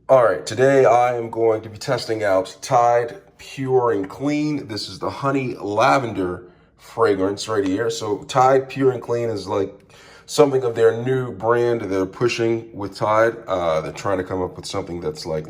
All right, today I am going to be testing out Tide Pure and Clean. This is the honey lavender fragrance right here. So Tide Pure and Clean is like something of their new brand they're pushing with Tide. They're trying to come up with something that's like,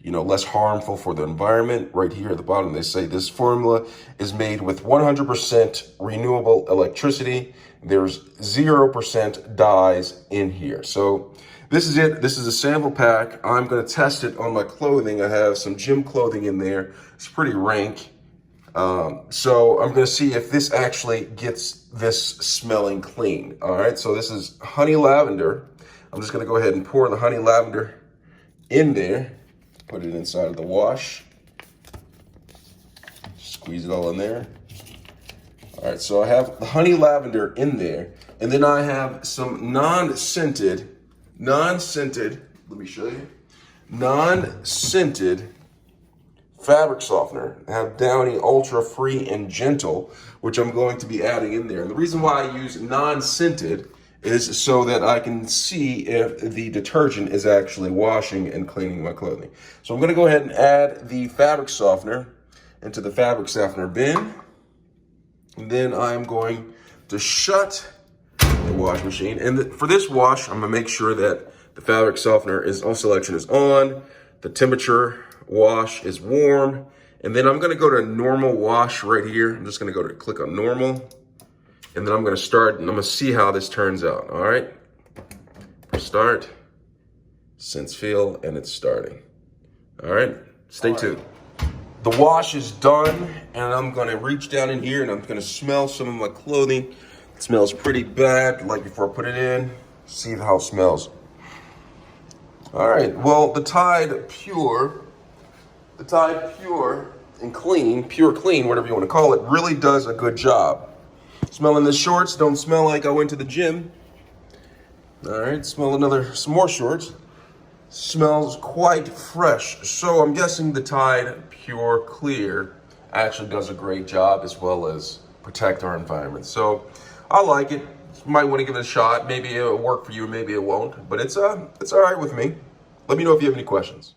less harmful for the environment. Right here at the bottom, they say this formula is made with 100% renewable electricity. There's 0% dyes in here. So this is it. This is a sample pack. I'm going to test it on my clothing. I have some gym clothing in there. It's pretty rank. So I'm going to see if this actually gets this smelling clean. All right. So this is honey lavender. I'm just going to go ahead and pour the honey lavender in there. Put it inside of the wash. Squeeze it all in there. All right. So I have the honey lavender in there. And then I have some non-scented, let me show you, non-scented fabric softener. I have Downy Ultra Free and Gentle, which I'm going to be adding in there. And the reason why I use non-scented is so that I can see if the detergent is actually washing and cleaning my clothing. So I'm going to go ahead and add the fabric softener into the fabric softener bin. And then I'm going to shut the wash machine. And for this wash, I'm gonna make sure that the fabric softener selection is on, the temperature wash is warm, and then I'm gonna go to normal wash right here. I'm just gonna click on normal, and then I'm gonna start, and I'm gonna see how this turns out, all right? Press start, sense feel, and it's starting. All right, stay tuned. The wash is done, and I'm gonna reach down in here, and I'm gonna smell some of my clothing. It smells pretty bad, like before I put it in. See how it smells. All right, well, the Tide Pure and Clean, Pure Clean, whatever you want to call it, really does a good job. Smelling the shorts, don't smell like I went to the gym. All right, smell some more shorts. Smells quite fresh. So I'm guessing the Tide Pure Clear actually does a great job as well as protect our environment. So I like it. You might want to give it a shot. Maybe it'll work for you, maybe it won't. But it's all right with me. Let me know if you have any questions.